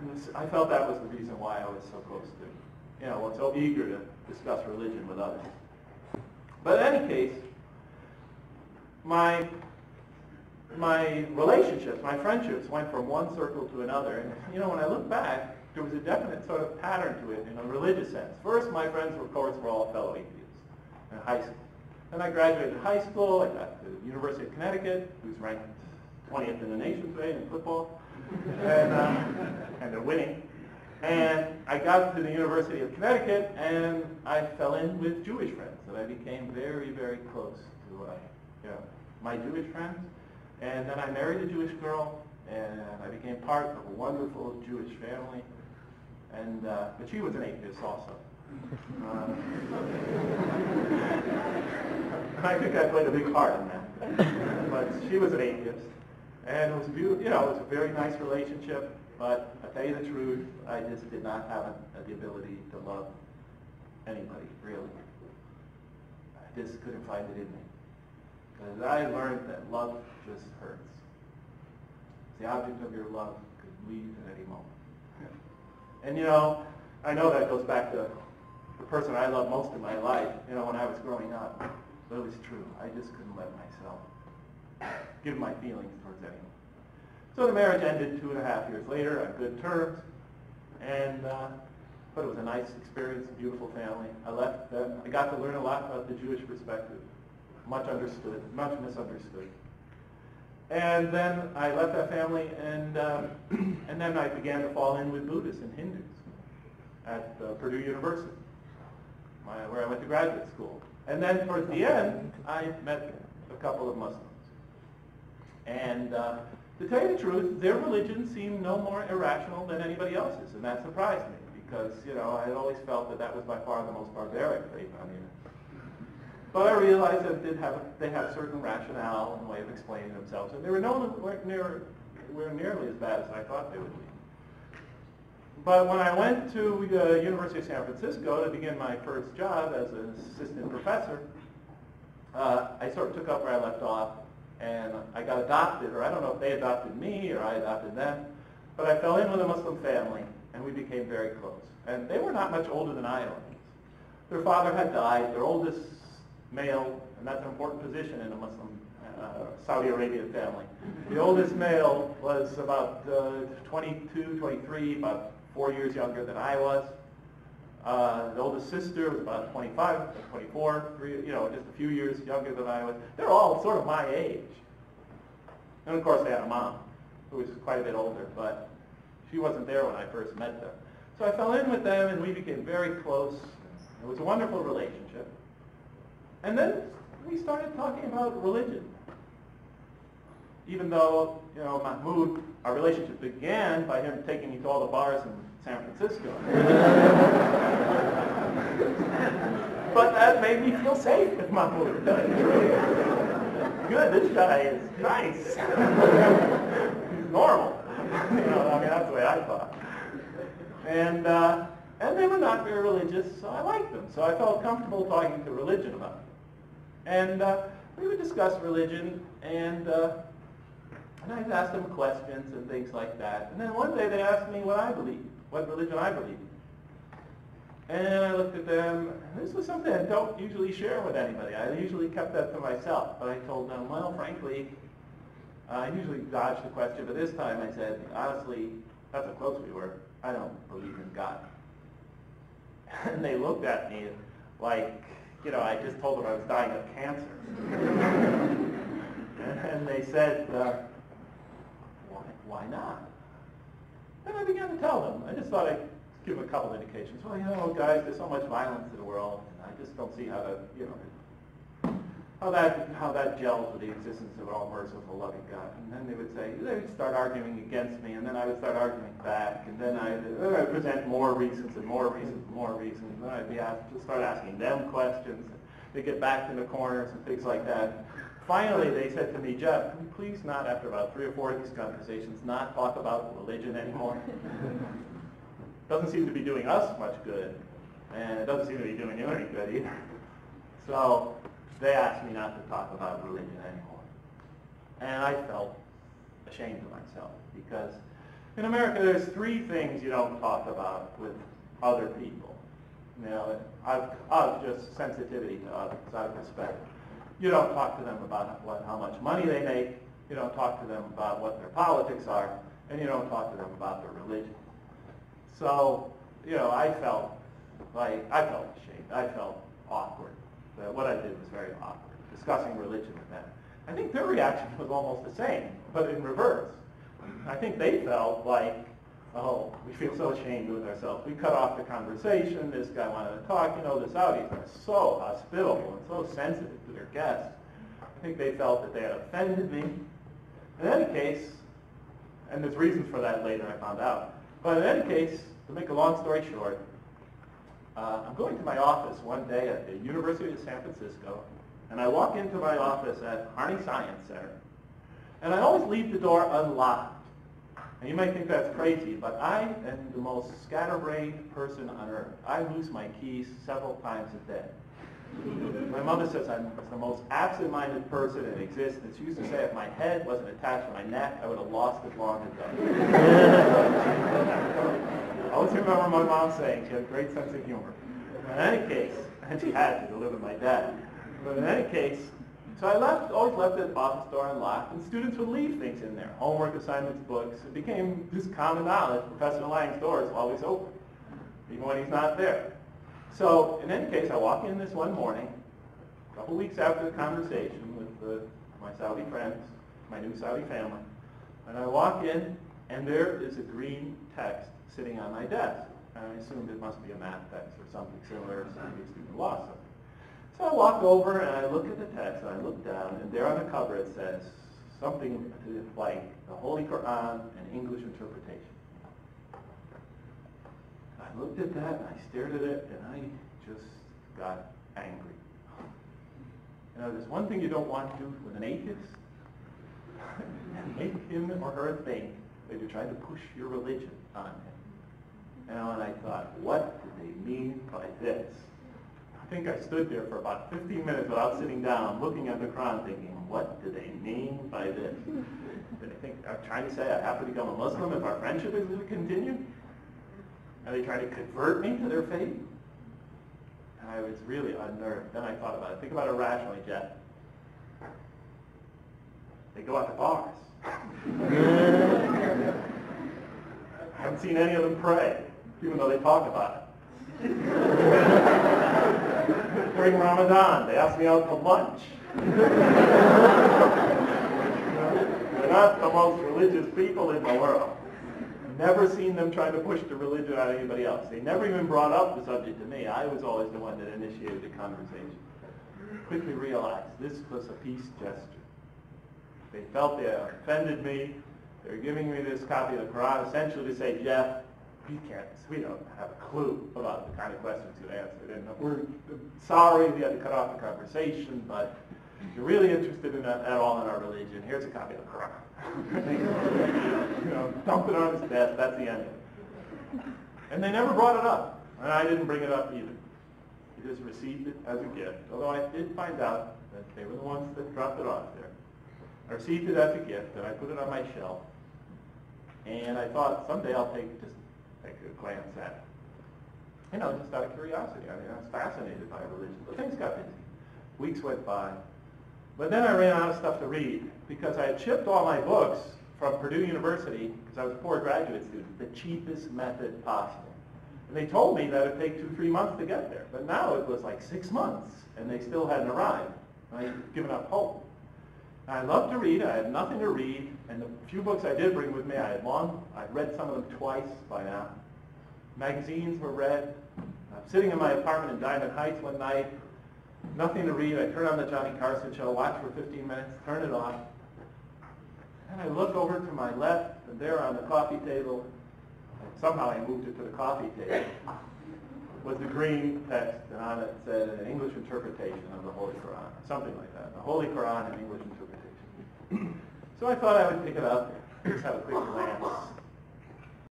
And I felt that was the reason why I was so close to, so eager to discuss religion with others. But in any case, my relationships, my friendships went from one circle to another. And, when I look back, there was a definite sort of pattern to it in a religious sense. First, my friends, of course, were all fellow atheists in high school. Then I graduated high school. I got to the University of Connecticut, who's ranked 20th in the nation today in football. And they're winning. And I got to the University of Connecticut, and I fell in with Jewish friends, and I became very, very close to my Jewish friends. And then I married a Jewish girl, and I became part of a wonderful Jewish family. And but she was an atheist also. I think I played a big part in that. But she was an atheist. And it was beautiful, it was a very nice relationship, but I tell you the truth, I just did not have the ability to love anybody, really. I just couldn't find it in me. Because I learned that love just hurts. The object of your love could leave at any moment. And I know that goes back to the person I loved most in my life, when I was growing up. But it was true. I just couldn't let myself give my feelings towards anyone. So the marriage ended 2.5 years later on good terms, and but it was a nice experience, a beautiful family. I left them. I got to learn a lot about the Jewish perspective, much understood, much misunderstood. And then I left that family, and then I began to fall in with Buddhists and Hindus at Purdue University, where I went to graduate school. And then towards the end, I met a couple of Muslims. And to tell you the truth, their religion seemed no more irrational than anybody else's, and that surprised me because, I had always felt that was by far the most barbaric faith on the earth. But I realized that they had a certain rationale and way of explaining themselves, and they were nowhere nearly as bad as I thought they would be. But when I went to the University of San Francisco to begin my first job as an assistant professor, I sort of took up where I left off. And I got adopted, or I don't know if they adopted me or I adopted them, but I fell in with a Muslim family, and we became very close. And they were not much older than I was. Their father had died, their oldest male, and that's an important position in a Muslim Saudi Arabian family. The oldest male was about 22, 23, about 4 years younger than I was. The oldest sister was about 25, 24, just a few years younger than I was. They're all sort of my age. And of course, they had a mom who was quite a bit older, but she wasn't there when I first met them. So I fell in with them, and we became very close. It was a wonderful relationship. And then we started talking about religion. Even though, Mahmoud, our relationship began by him taking me to all the bars in San Francisco. But that made me feel safe with Mahmoud. Good, this guy is nice. He's normal. That's the way I thought. And they were not very religious, so I liked them. So I felt comfortable talking to religion about it. And we would discuss religion, and I'd ask them questions and things like that. And then one day they asked me what religion I believed. And I looked at them, and this was something I don't usually share with anybody. I usually kept that to myself. But I told them, well, frankly, I usually dodge the question, but this time I said, honestly, that's how close we were. I don't believe in God. And they looked at me like, I just told them I was dying of cancer. And they said, why not? And I began to tell them. I just thought I'd give them a couple indications. Well, guys, there's so much violence in the world, and I just don't see how that gels with the existence of an all-merciful, loving God. And then they would start arguing against me, and then I would start arguing back, and then I'd present more reasons and more reasons and more reasons, and then I'd start asking them questions. They get backed in the corners and things like that. Finally, they said to me, Jeff, can you please not, after about 3 or 4 of these conversations, not talk about religion anymore? Doesn't seem to be doing us much good, and it doesn't seem to be doing you any good either. So they asked me not to talk about religion anymore. And I felt ashamed of myself because In America, there's three things you don't talk about with other people. You know, out of just sensitivity to others, out of respect. You don't talk to them about how much money they make. You don't talk to them about what their politics are, and you don't talk to them about their religion. So, you know, I felt ashamed. I felt awkward. What I did was very awkward, discussing religion with them. I think their reaction was almost the same, but in reverse. I think they felt like, oh, we feel so ashamed with ourselves. We cut off the conversation. This guy wanted to talk. You know, the Saudis are so hospitable and so sensitive to their guests. I think they felt that they had offended me. In any case, and there's reasons for that later I found out, but in any case, to make a long story short, I'm going to my office one day at the University of San Francisco, and I walk into my office at Harney Science Center, and I always leave the door unlocked. And you might think that's crazy, but I am the most scatterbrained person on earth. I lose my keys several times a day. My mother says I'm the most absent-minded person in existence. She used to say if my head wasn't attached to my neck, I would have lost it long ago. I always remember my mom saying she had a great sense of humor. In any case, and she had to live with my dad. But in any case, so I always left the office door unlocked, and students would leave things in there, homework, assignments, books. It became just common knowledge. Professor Lang's door is always open, even when he's not there. So in any case, I walk in this one morning, a couple weeks after the conversation with my Saudi friends, my new Saudi family, and I walk in, and there is a green text sitting on my desk. And I assumed it must be a math text or something similar, something student law something. So I walk over and I look at the text and I look down, and there on the cover it says something like the Holy Quran and English interpretation. I looked at that and I stared at it and I just got angry. You know, there's one thing you don't want to do with an atheist, and make him or her think that you're trying to push your religion on him. You know, and I thought, what do they mean by this? I think I stood there for about 15 minutes without sitting down, looking at the Quran, thinking, what do they mean by this? Do they think I'm trying to say I have to become a Muslim if our friendship is to continue? Are they trying to convert me to their faith? And I was really unnerved. Then I thought about it. Think about it rationally, Jeff. They go out to bars. I haven't seen any of them pray, even though they talk about it. During Ramadan, they ask me out to lunch. They're not the most religious people in the world. Never seen them try to push the religion on anybody else. They never even brought up the subject to me. I was always the one that initiated the conversation. Quickly realized this was a peace gesture. They felt they offended me. They were giving me this copy of the Quran essentially to say, Jeff, we don't have a clue about the kind of questions you answered. And we're sorry we had to cut off the conversation, but if you're really interested in at all in our religion, here's a copy of the Quran. You know, dump it on his desk, that's the end of it. And they never brought it up, and I didn't bring it up either. He just received it as a gift, although I did find out that they were the ones that dropped it off there. I received it as a gift, and I put it on my shelf, and I thought someday I'll take a glance at it. You know, just out of curiosity. I was fascinated by religion, but things got busy. Weeks went by. But then I ran out of stuff to read because I had shipped all my books from Purdue University, because I was a poor graduate student, the cheapest method possible. And they told me that it would take 2-3 months to get there. But now it was like 6 months, and they still hadn't arrived. I had given up hope. I loved to read. I had nothing to read. And the few books I did bring with me, I'd read some of them twice by now. Magazines were read. I'm sitting in my apartment in Diamond Heights one night, nothing to read. I turn on the Johnny Carson show, watch for 15 minutes, turn it off. And I look over to my left, and there on the coffee table, somehow I moved it to the coffee table, was the green text, and on it said an English interpretation of the Holy Quran, something like that. The Holy Quran in English interpretation. So I thought I would pick it up, just have a quick glance.